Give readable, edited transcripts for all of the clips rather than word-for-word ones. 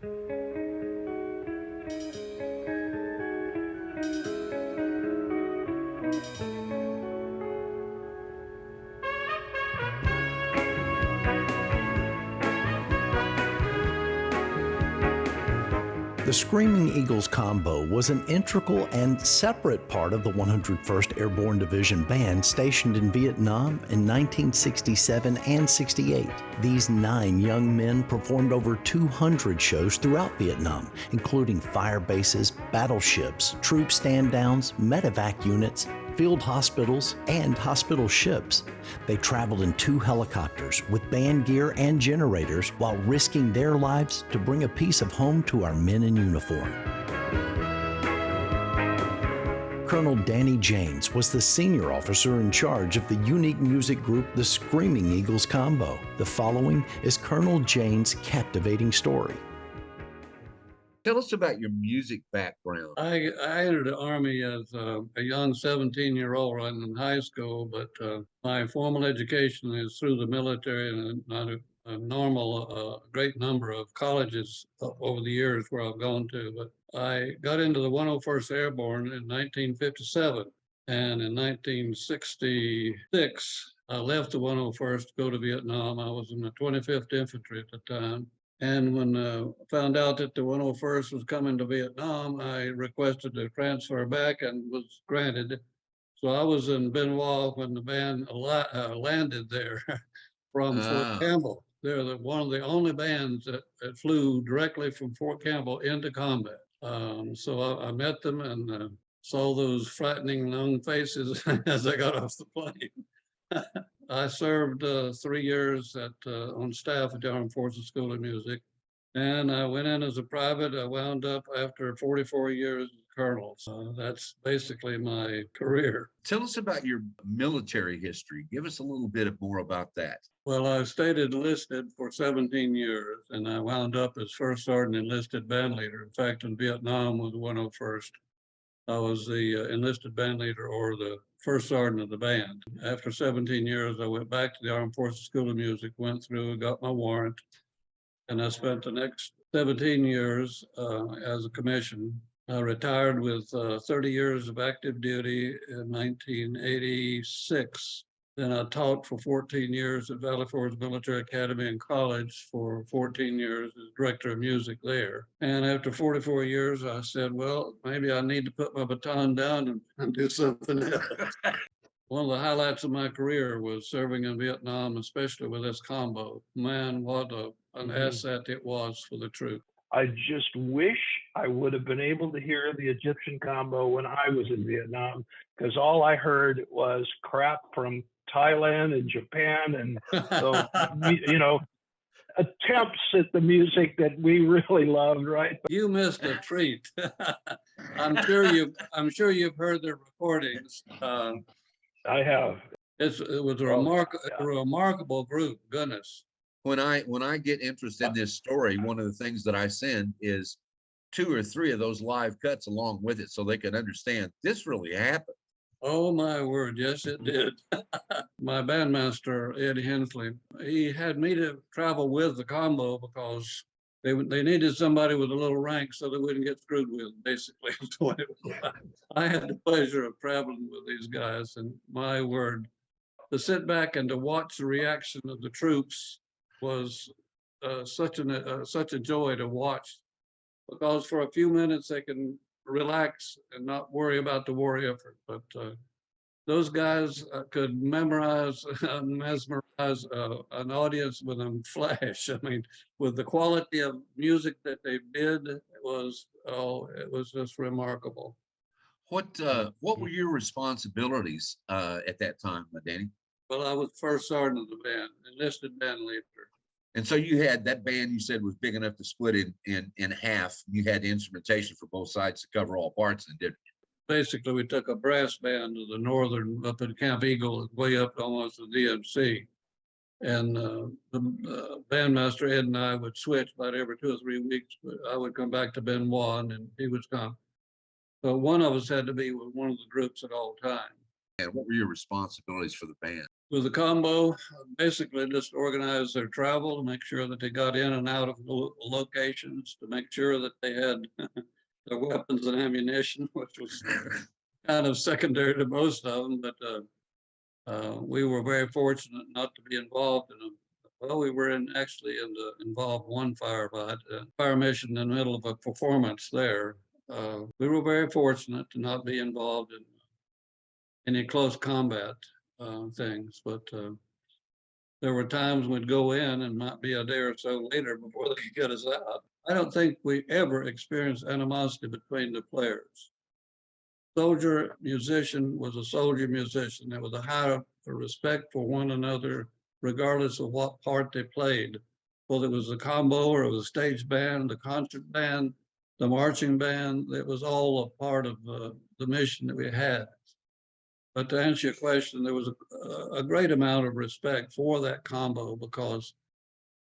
The Screaming Eagles combo was an integral and separate part of the 101st Airborne Division Band stationed in Vietnam in 1967 and 68. These 9 young men performed over 200 shows throughout Vietnam, including fire bases, battleships, troop stand-downs, medevac units, field hospitals, and hospital ships. They traveled in 2 helicopters with band gear and generators while risking their lives to bring a piece of home to our men in uniform. Colonel Danny Jaynes was the senior officer in charge of the unique music group the Screaming Eagles combo. The following is Colonel Jaynes' captivating story. Tell us about your music background. I entered the Army as a young 17-year-old right in high school, but my formal education is through the military and not a normal, great number of colleges over the years where I've gone to. But I got into the 101st Airborne in 1957, and in 1966, I left the 101st to go to Vietnam. I was in the 25th Infantry at the time. And when I found out that the 101st was coming to Vietnam, I requested to transfer back and was granted. So I was in Benoit when the band landed there from Fort Campbell. They're one of the only bands that flew directly from Fort Campbell into combat. So I met them and saw those frightening young faces as I got off the plane. I served 3 years on staff at the Armed Forces School of Music, and I went in as a private. I wound up after 44 years as colonel. So that's basically my career. Tell us about your military history. Give us a little bit more about that. Well, I stayed enlisted for 17 years, and I wound up as First Sergeant Enlisted Band Leader. In fact, in Vietnam with the 101st, I was the enlisted band leader or the first sergeant of the band. After 17 years, I went back to the Armed Forces School of Music, went through, got my warrant, and I spent the next 17 years as a commission. I retired with 30 years of active duty in 1986. Then I taught for 14 years at Valley Forge Military Academy and College for 14 years as director of music there. And after 44 years, I said, well, maybe I need to put my baton down and do something else. One of the highlights of my career was serving in Vietnam, especially with this combo. Man, what an asset it was for the troops. I just wish I would have been able to hear the Egyptian combo when I was in Vietnam, because all I heard was crap from Thailand and Japan, and so attempts at the music that we really loved, right? You missed a treat. I'm sure you've heard the recordings. I have. It was a remarkable group. Goodness. When I get interested in this story, one of the things that I send is 2 or 3 of those live cuts along with it, so they can understand this really happened. Oh my word, yes it did. My bandmaster, Ed Hensley, he had me to travel with the combo because they needed somebody with a little rank so they wouldn't get screwed with, basically. I had the pleasure of traveling with these guys, and my word, to sit back and to watch the reaction of the troops was such a joy to watch, because for a few minutes they can relax and not worry about the war effort. But those guys could mesmerize an audience with a flash. I mean, with the quality of music that they did, it was just remarkable. What were your responsibilities at that time, Danny? Well, I was first sergeant of the band, enlisted band leader. And so you had that band you said was big enough to split in half. You had instrumentation for both sides to cover all parts, and did. Basically, we took a brass band to the northern, up at Camp Eagle, way up almost to DMC. And the bandmaster, Ed, and I would switch about every 2 or 3 weeks. But I would come back to Benoit and he would come. So one of us had to be with one of the groups at all times. And what were your responsibilities for the band? With the combo, basically just organize their travel to make sure that they got in and out of locations, to make sure that they had their weapons and ammunition, which was kind of secondary to most of them. But we were very fortunate not to be involved in them. Well, we were involved one fire mission in the middle of a performance there. We were very fortunate to not be involved in any close combat things, but there were times we'd go in and might be a day or so later before they could get us out. I don't think we ever experienced animosity between the players. Soldier musician was a soldier musician. There was a high respect for one another, regardless of what part they played, whether it was a combo or it was a stage band, the concert band, the marching band. It was all a part of the mission that we had. But to answer your question, there was a great amount of respect for that combo, because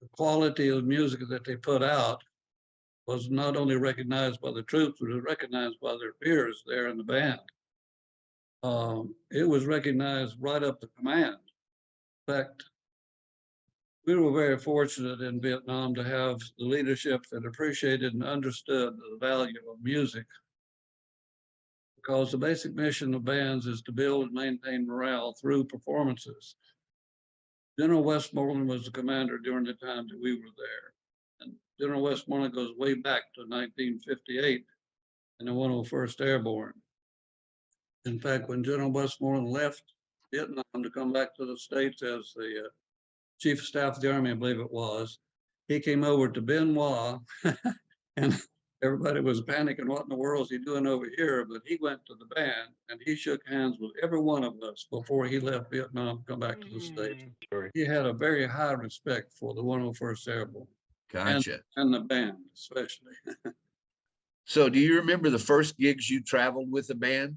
the quality of music that they put out was not only recognized by the troops, but was recognized by their peers there in the band. It was recognized right up to command. In fact, we were very fortunate in Vietnam to have the leadership that appreciated and understood the value of music, because the basic mission of bands is to build and maintain morale through performances. General Westmoreland was the commander during the time that we were there. And General Westmoreland goes way back to 1958 in the 101st Airborne. In fact, when General Westmoreland left Vietnam to come back to the States as the Chief of Staff of the Army, I believe it was, he came over to Bien Hoa and everybody was panicking, what in the world is he doing over here? But he went to the band and he shook hands with every one of us before he left Vietnam to come back to the States. He had a very high respect for the 101st Airborne. Gotcha. And the band, especially. So do you remember the first gigs you traveled with the band?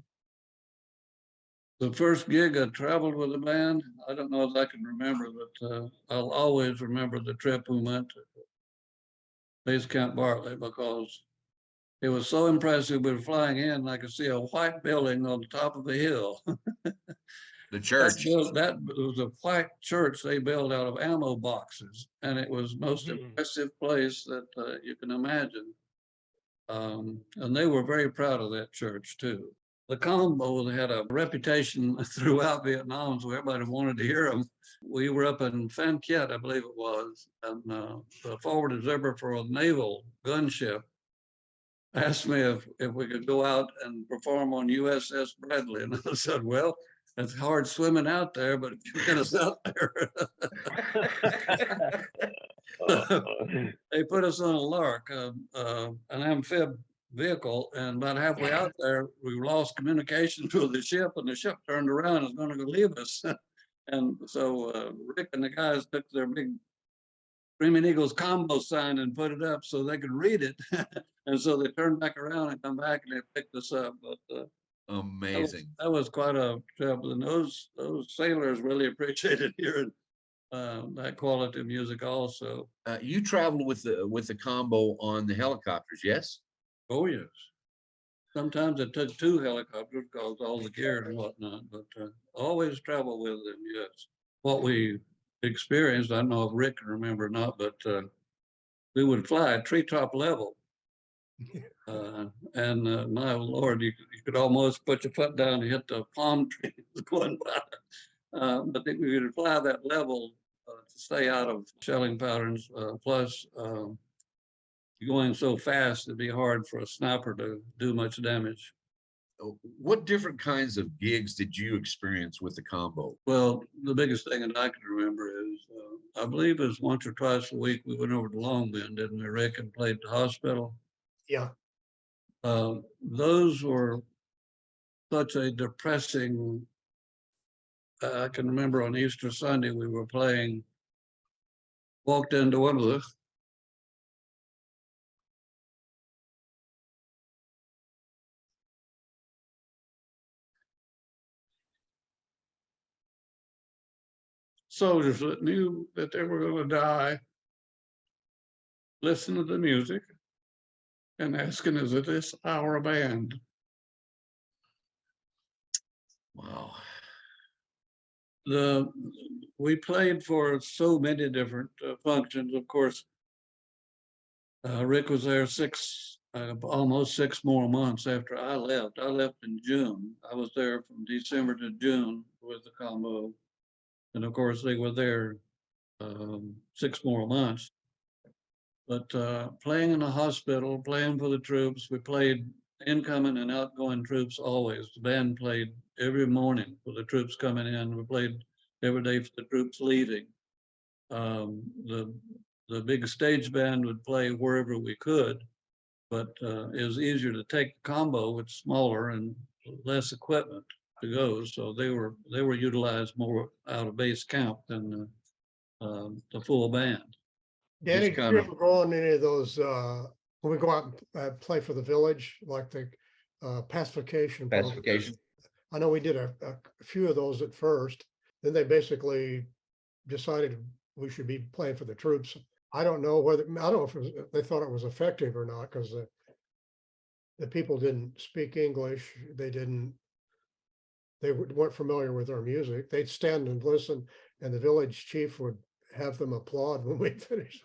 The first gig I traveled with the band, I don't know if I can remember, but I'll always remember the trip we went to Base Camp Bartlett, because it was so impressive. We were flying in and I could see a white building on the top of a hill. The church. That was a white church they built out of ammo boxes, and it was the most impressive place that you can imagine. And they were very proud of that church too. The combo had a reputation throughout Vietnam, so everybody wanted to hear them. We were up in Phan Kiet, I believe it was, and the forward observer for a naval gunship asked me if we could go out and perform on USS Bradley. And I said, well, it's hard swimming out there, but if you get us out there. They put us on a Lark, an amphib vehicle, and about halfway out there, we lost communication with the ship, and the ship turned around and was going to go leave us. And so Rick and the guys took their big Screaming Eagles combo sign and put it up so they could read it. And so they turned back around and come back and they picked us up. But amazing. That was quite a trip. And those sailors really appreciated hearing that quality of music also. You traveled with the combo on the helicopters, yes? Oh, yes. Sometimes it took 2 helicopters because all the gear and whatnot, but always travel with them, yes. What we experienced, I don't know if Rick can remember or not, but we would fly at treetop level. And my Lord, you could almost put your foot down and hit the palm trees going by. But we would fly that level to stay out of shelling patterns. Plus, going so fast, it'd be hard for a sniper to do much damage. What different kinds of gigs did you experience with the combo? Well, the biggest thing that I can remember is, I believe it was once or twice a week we went over to Long Bend, didn't we, Rick, and played the hospital? Yeah. Those were such a depressing, I can remember on Easter Sunday, we were playing, walked into one of the soldiers that knew that they were going to die, listen to the music and asking, is it this our band? Wow. We played for so many different functions. Of course, Rick was there almost 6 more months after I left. I left in June. I was there from December to June with the combo. And of course, they were there 6 more months. But playing in the hospital, playing for the troops, we played incoming and outgoing troops always. The band played every morning for the troops coming in. We played every day for the troops leaving. The big stage band would play wherever we could, but it was easier to take the combo. It's smaller and less equipment to go, so they were utilized more out of base camp than the full band. Danny, Just did kind you of- ever go on any of those, when we go out and play for the village, like the pacification? programs? Pacification. I know we did a few of those at first, then they basically decided we should be playing for the troops. I don't know if they thought it was effective or not, because the people didn't speak English. They weren't familiar with our music. They'd stand and listen, and the village chief would have them applaud when we finished.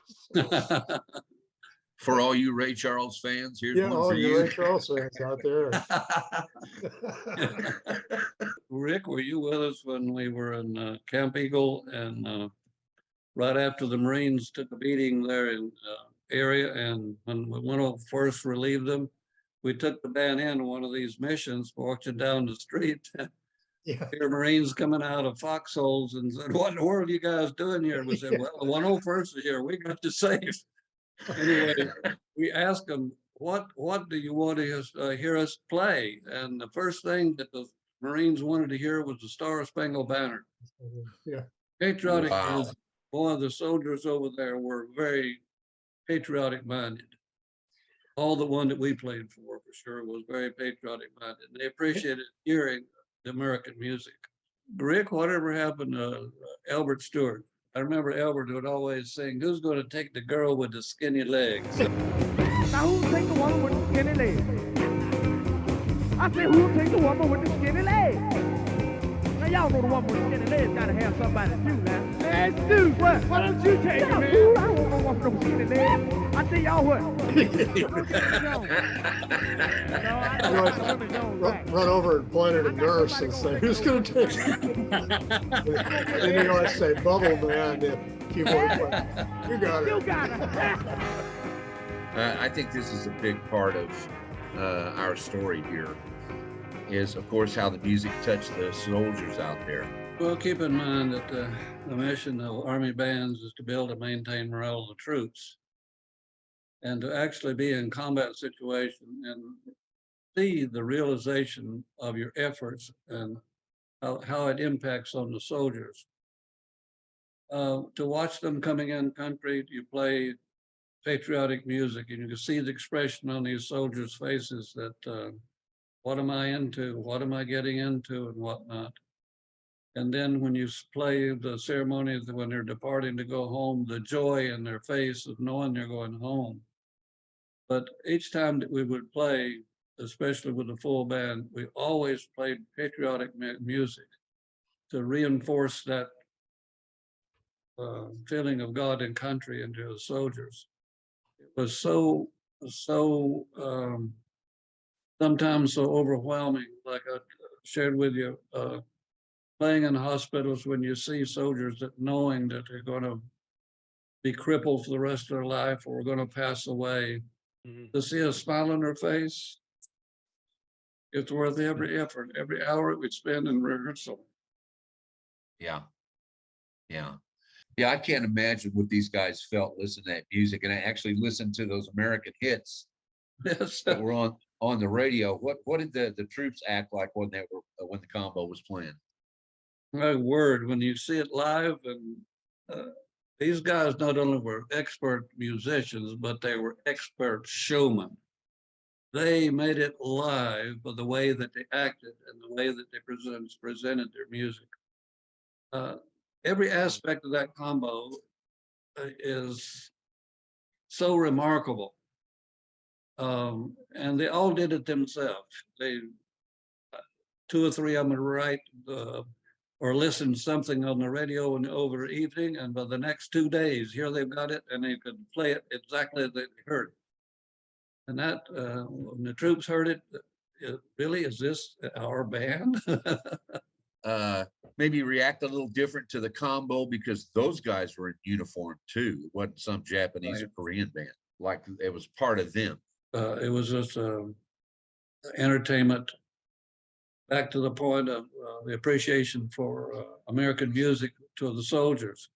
For all you Ray Charles fans, here's Yeah, one all for you you. Ray Charles fans out there. Rick, were you with us when we were in Camp Eagle and right after the Marines took a beating there in area, and when we went to first relieve them, we took the band in one of these missions, walking down the street. Yeah, Here Marines coming out of foxholes and said, "What in the world are you guys doing here?" We said, "Well, the 101st is here. We got you safe." Anyway, we asked them, what do you want to hear us play? And the first thing that the Marines wanted to hear was the Star Spangled Banner. yeah. Patriotic Wow. music. Boy, the soldiers over there were very patriotic minded. All the one that we played for sure, was very patriotic minded. They appreciated hearing the American music. Rick, whatever happened to Albert Stewart? I remember Albert would always sing, "Who's going to take the girl with the skinny legs?" Now who'll take the woman with the skinny legs? I said, who'll take the woman with the skinny legs? Now y'all know the woman with the skinny legs gotta have somebody too now. Hey, Stu, what? Why don't you take it, man? Fool, I don't want no woman with no skinny legs. I tell y'all what. No, I don't want women don't right. Run over and point at a nurse and say, "Who's gonna take it?" And you always say, "Bubble man," and keyboard player. You got You it. got it. I think this is a big part of our story here, is of course how the music touched the soldiers out there. Well, keep in mind that the mission of Army bands is to build and maintain morale of the troops, and to actually be in combat situation and see the realization of your efforts and how it impacts on the soldiers. To watch them coming in country, you play patriotic music, and you can see the expression on these soldiers' faces that what am I into? What am I getting into, and whatnot. And then when you play the ceremonies when they're departing to go home, the joy in their face of knowing they're going home. But each time that we would play, especially with the full band, we always played patriotic music to reinforce that feeling of God and country into the soldiers. It was so sometimes so overwhelming, like I shared with you, playing in hospitals when you see soldiers that knowing that they're going to be crippled for the rest of their life or going to pass away, to see a smile on their face, it's worth every effort, every hour we spend in rehearsal. Yeah. I can't imagine what these guys felt listening to that music, and I actually listened to those American hits Yes. that were on the radio. What did the troops act like when the combo was playing? My word, when you see it live, and these guys not only were expert musicians, but they were expert showmen. They made it live by the way that they acted and the way that they presented their music. Every aspect of that combo is so remarkable. And they all did it themselves. They, two or three of them would write or listen to something on the radio over the evening, and by the next 2 days, here they've got it, and they could play it exactly as they heard it. And that, when the troops heard it, really, is this our band? Maybe react a little different to the combo because those guys were in uniform too. It wasn't some Japanese or Right. Korean band, like it was part of them. It was just entertainment. Back to the point of the appreciation for American music to the soldiers.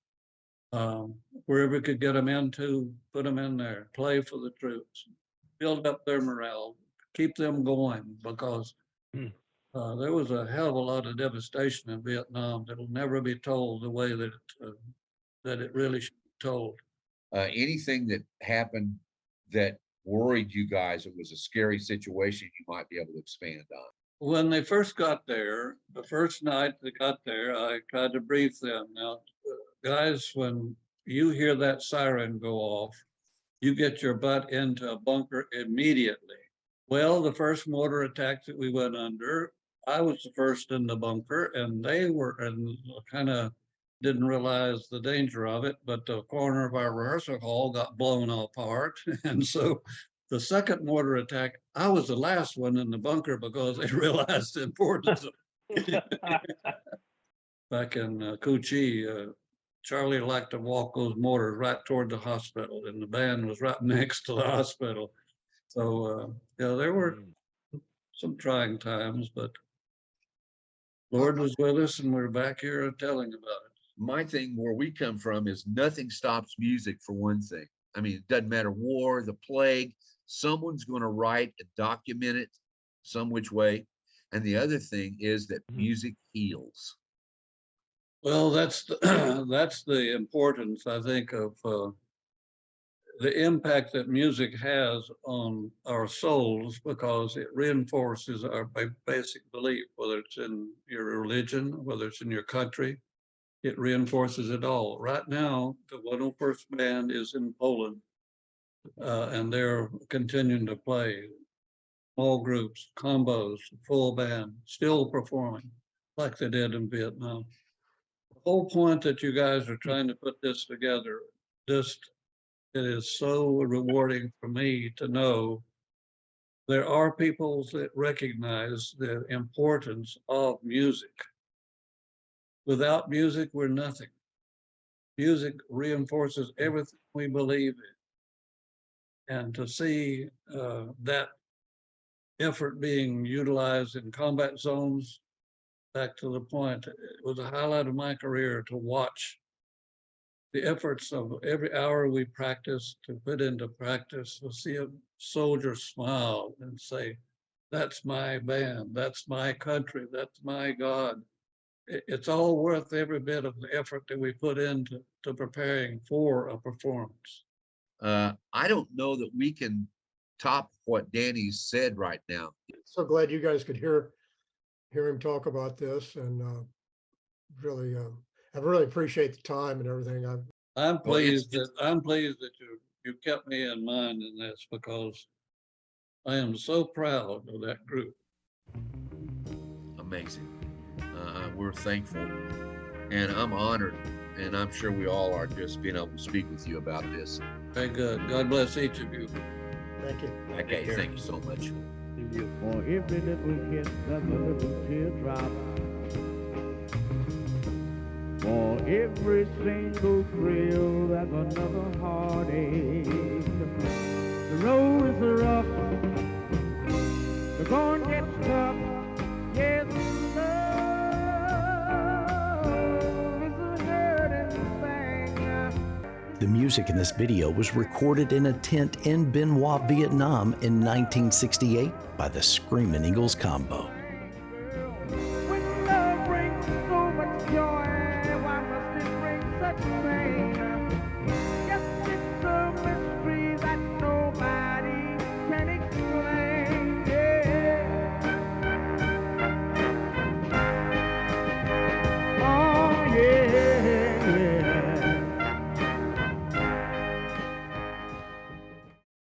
Wherever we could get them into, put them in there, play for the troops, build up their morale, keep them going, because there was a hell of a lot of devastation in Vietnam that'll never be told the way that it really should be told. Anything that happened that worried you guys, it was a scary situation, you might be able to expand on. When they first got there, the first night they got there, I tried to brief them. Now, guys, when you hear that siren go off, you get your butt into a bunker immediately. Well, the first mortar attack that we went under, I was the first in the bunker, and they were, and kind of didn't realize the danger of it, but the corner of our rehearsal hall got blown apart. And so the second mortar attack, I was the last one in the bunker because they realized the importance of it. Back in Cu Chi, Charlie liked to walk those mortars right toward the hospital, and the band was right next to the hospital. So, yeah, there were some trying times, but Lord was with us, and we're back here telling about it. My thing where we come from is nothing stops music for one thing. I mean, it doesn't matter war, the plague, someone's going to write and document it some which way. And the other thing is that music heals. Well, that's that's the importance, I think, of the impact that music has on our souls, because it reinforces our basic belief, whether it's in your religion, whether it's in your country, it reinforces it all. Right now, the 101st Band is in Poland, and they're continuing to play. Small groups, combos, full band, still performing like they did in Vietnam. The whole point that you guys are trying to put this together, it is so rewarding for me to know there are people that recognize the importance of music. Without music, we're nothing. Music reinforces everything we believe in. And to see that effort being utilized in combat zones, back to the point, it was a highlight of my career to watch the efforts of every hour we practice to put into practice, to see a soldier smile and say, that's my band, that's my country, that's my God. It's all worth every bit of the effort that we put into preparing for a performance. I don't know that we can top what Danny said right now. So glad you guys could hear him talk about this, and really, I really appreciate the time and everything. I'm pleased that you kept me in mind in this, because I am so proud of that group. Amazing. We're thankful, and I'm honored, and I'm sure we all are, just being able to speak with you about this. Very good. God bless each of you. Thank you. Okay, thank you so much. For every little kiss, that's a little teardrop. For every single thrill, that's another heartache. The road is rough, the going gets tough. Yes, love is a hurting thing. The music in this video was recorded in a tent in Bien Hoa, Vietnam in 1968 by the Screaming Eagles Combo.